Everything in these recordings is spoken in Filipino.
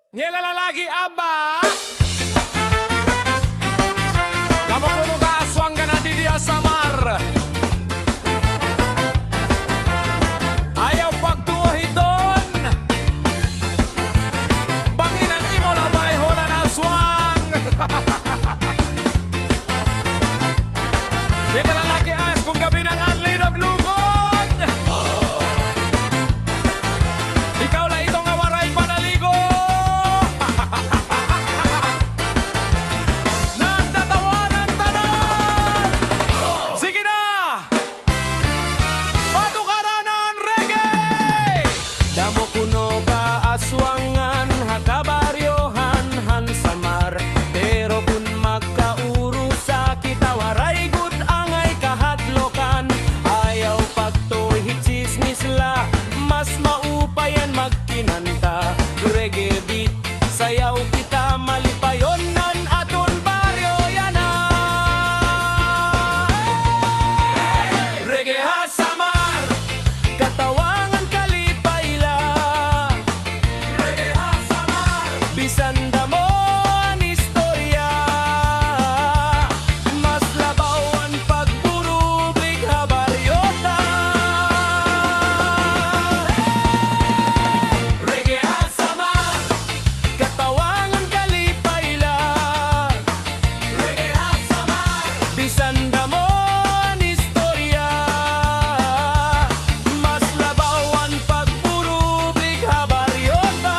Niela lalagi aba. Kamu kuno ka aswang ka na di dia samar. Ayaw pagtuhiton. Banginan imo na bayhola na aswang. Niela lalagi as kung gabi ng anli ng lugod. Ikaw la itong awaray panaligo. Nagtatawanan tanan. Sige na. Patukaranan reggae. Damo kuno ka aswangan hakabaryohan han samar. Pero kun magkaurusa kita waray gud angay kahadlokan. Ayaw pagtuhit chismis la. Mas maupayan magkinanta. Reggae beat sayaw kita malipayonan aton baryo yana. Reggae hasamar katawangan kalipayla. Reggae hasamar bisan damo ang istorya. Mas labawan pagburo big habaryota. Reggae hasamar katawangan kalipayla. Reggae hasamar bisan damo ang istorya. Mas labawan pagburo big habaryota.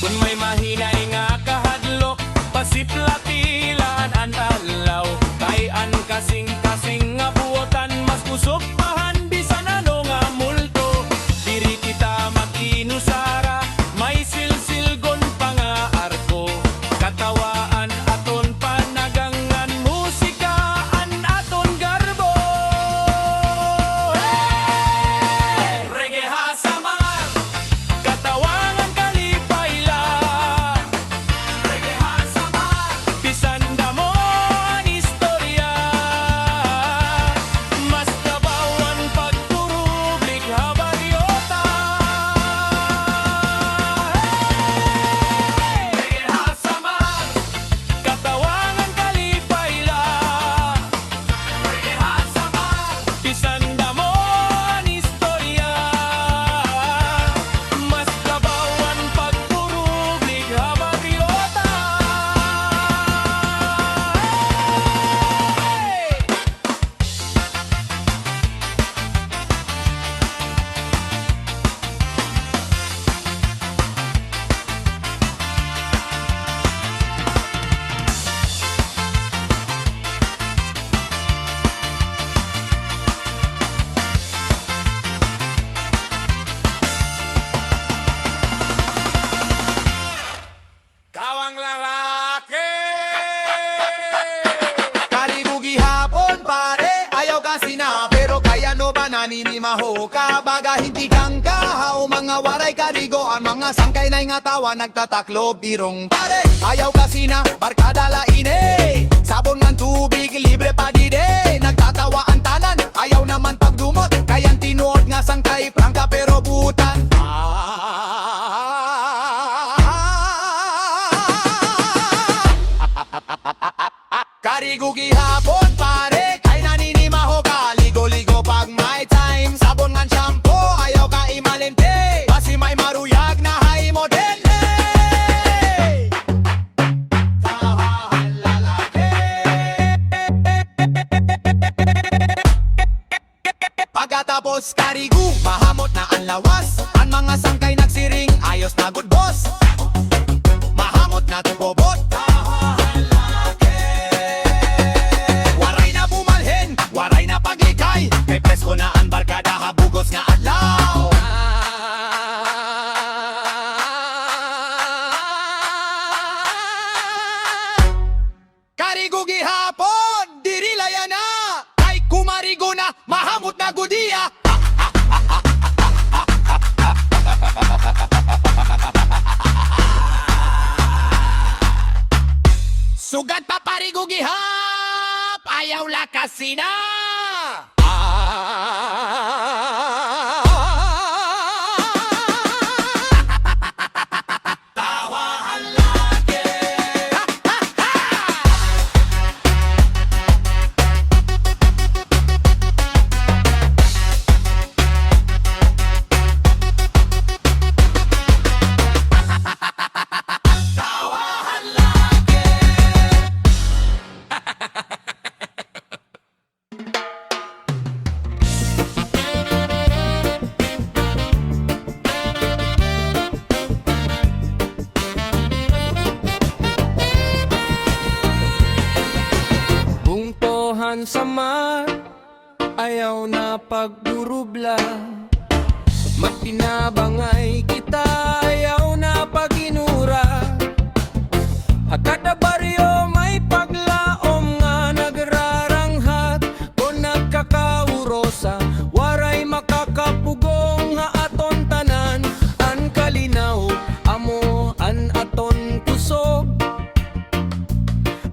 Kung may mahinay nga kahadlok, pasiplatilan ang alaw. Kayan kasing-kasing nga buotan, mas kusog pahan bisan ano nga multo. Diri kita makinusara, may silsilgon pa nga arko. Katawaan aton panagangan, musikaan aton garbo. Hey! Reggae hasamar katawangan kalipayla. Reggae hasamar bisan damo ang istorya. Mas kabawan pagturog lig habaryota. Reggae hasamar katawangan kalipayla. Reggae hasamar bisan damo ang istorya. Mas kabawan pagturog lig habaryota. Kawang lalaki. Kalibugi hapon pare, ayaw kasi na. Pero kaya no ba naninimaho ka? Baga hindi kang kahaw, mga waray karigo. Ang mga sangkay na nga tawa, nagtataklo birong pare. Ayaw kasi na, barkada laine. Sabon ng tubig, libre pa dide. Nagtatawa ang tanan, ayaw naman pagdumot. Kayan tinuod nga sangkay, prangka pero butan. Karigugi hapon pare, kay naninimaho ka. Ligo-ligo pag may time. Sabon ngan shampoo, ayaw ka imalente. Kasi may maruyag na high model. Tawahan lalaki. Pagkatapos karigu, mahamot na ang lawas. Ang mga sangkay nagsiring, ayos na good boss. Mahamot na tubobot. Waray na bumalhin, waray na paglikay. May presko na ang barkada, habugos nga adlaw. dia. Sugat pa parigo gihap, ayaw lakasina. Tawahan lagi. Tawahan lagi. Bungtohan sa mar, ayaw na pagdurubla. Magtinabangay kita, ayaw na paginura. Hakada baryo may paglaom nga nagraranghat. Kung nagkakaurosa, waray makakapugong nga aton tanan. An kalinaw, amo an aton kusog.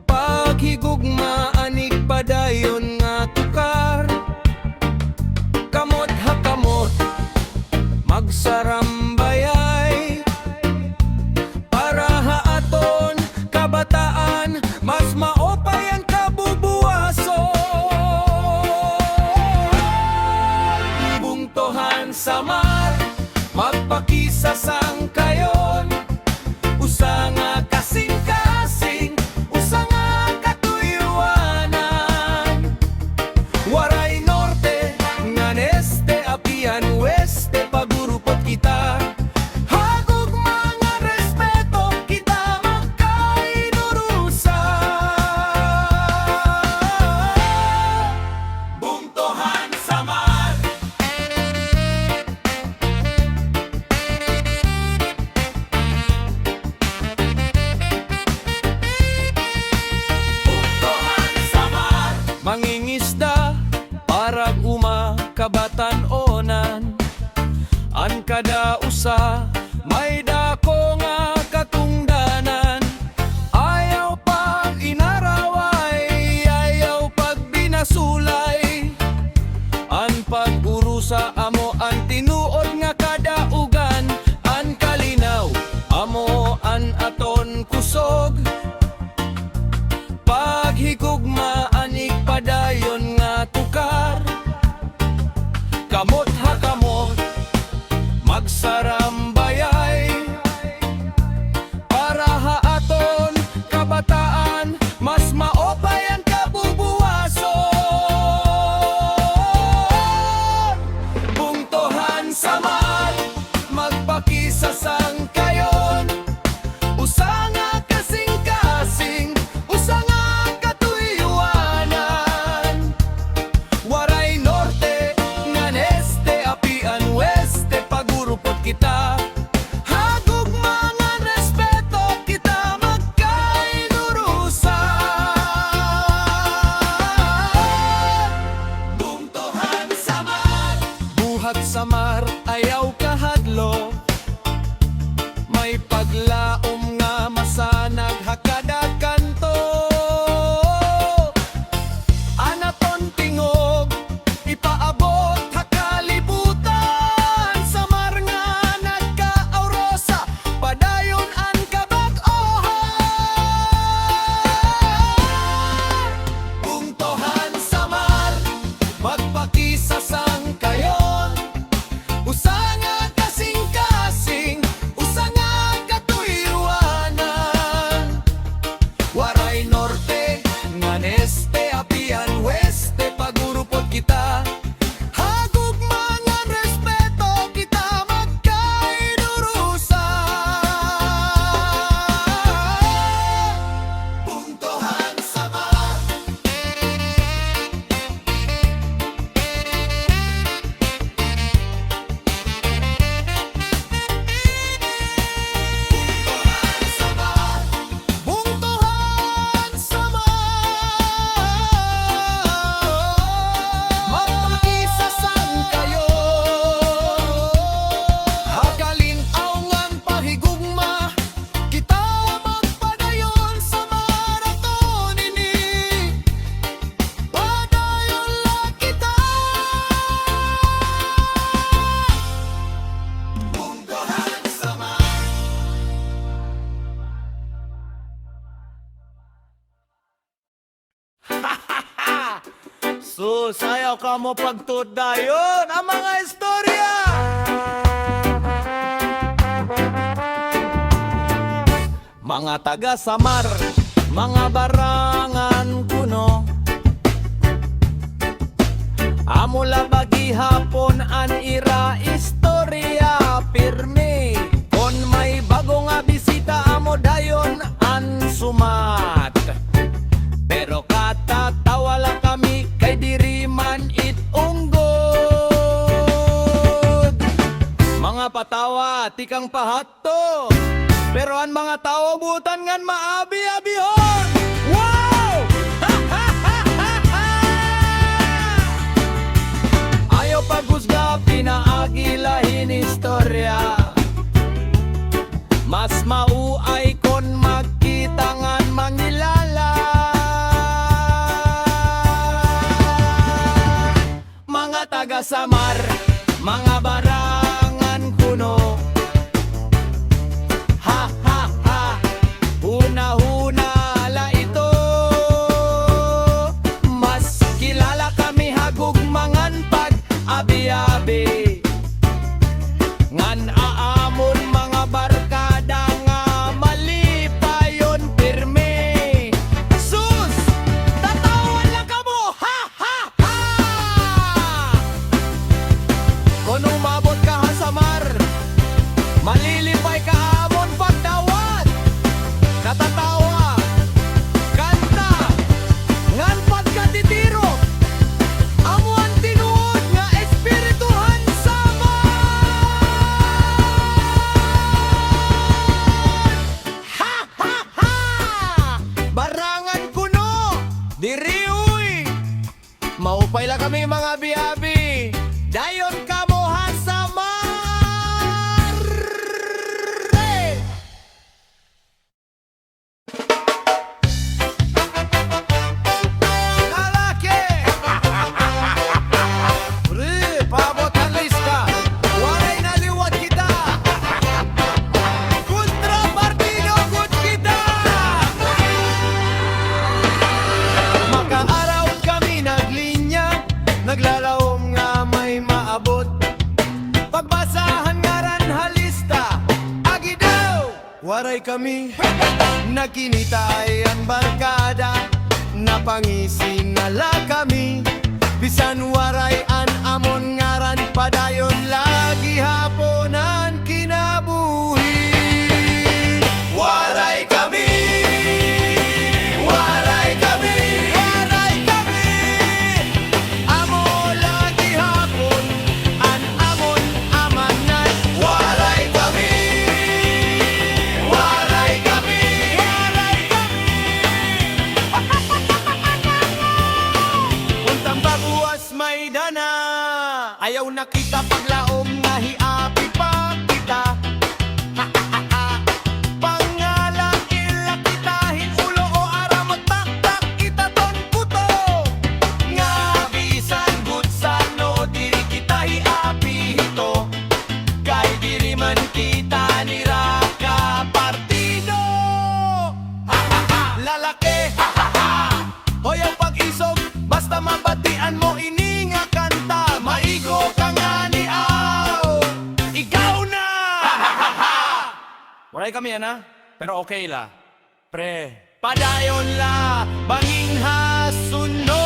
Paghigugma anig padayon nga tukar. Kamot ha kamot, magsarambayay. Para haaton kabataan, mas maopay ang kabubuaso. Bungtohan sa mar, magpakisa sang kayon. Usa nga kasing-kasing, usa nga katuyuanan. Waray norte, nga neste, apian weste, pagurupot kita. Hagog mga respeto, kita magkainurusa. Bungtohan sa mar. Bungtohan sa mar. Mangingisda, parag kabatan-onan. An kada usa, may dako nga katungdanan. Ayaw pag inaraway, ayaw pag binasulay. An pag-urusa amo ang tinuod nga kadaugan. An kalinaw, amo an aton kusog. Paghigugma anig padayon nga tukar. Kamot ha kamot, magsarambayay. Para haaton kabataan, mas maopay ang kabubuason. Bungtohan sa mar, magpakisa sang kayon. Usa nga kasing-kasing, usa nga katuyuanan. Waray norte, nga neste, apian weste, pagurupot kita. Hagog mga respeto, kita magkainurusa. Bungtohan sa mar, buhat sa mar, ayaw kahadlo. May paglaom nga masanag hakada kanto. Anaton tingog, ipaabot hakalibutan. Sa mar nga nagka-aurosa, padayon ang kabag-ohan. Bungtohan sa mar, magpakisa sang kayon. Usa nga kasing-kasing, usa nga katuyuanan. ka mo pagtudayon ang mga istorya. Mga taga Samar, mga barangan kuno, amula bagi hapon an ira istorya pirmi. Kon may bago nga bisita amo dayon an sumat. Pero katatawa lang kami kay diri man it unggod. Mga patawa tikang pahato, pero ang mga tao butan ngan maabi-abihon. Wow! Ayaw paghusga, pinaagilahin istorya. Mas mauay kon magkita ngan mangilala. Mga taga Samar, mga barangan kuno, ha ha ha, huna-huna la ito. Mas kilala kami hagugmangan pag abi-abi. Ngan aamon mga barkada nga malipayon pirmi. Sus! Tatawan lang ka mo! Ha ha ha! Kung umabot ka ha Samar, malilipay ka amon pagdawat. Natatawa, kanta, ngan pagkatitiro, amo ang tinuod nga espirituhan sama. Ha ha ha! Barangan kuno, diri uy. Maupay lang kami mga biyabi. Dayon ka mo ha Samar. Hey! Lalaki! Pre, paabot ang lista. Waray naliwat kita. Kontra partido good kita. Makaaraw kami naglinya, naglalawom nga may maabot. Pagbasahan ngaran halista, agi daw. Waray kami, nakinita ay ang barkada, napangisin nala kami. Bisan waray an amon ngaran padayon lagi haponan kinabuhi. Waray kami, waray kami, waray kami. Amo lagi hapon an amon amanan. Waray kami, waray kami, waray kami. Untang babuas may dana, ayaw na kita paglaom nga hiapi pa kita. Pangalan ila kita, hinulo o aramot taktak itaton kuto. Nga bisan good sano, diri kita hiapi hito. Kay diri man kita niraka partido. Lalaki, hoy ang pag-isog, basta mabatian mo ini nga kanta. Maigo ka nga ni Aw, ikaw na. Waray kami yan ha, pero okay la. Pre, padayon la, banging hasunod.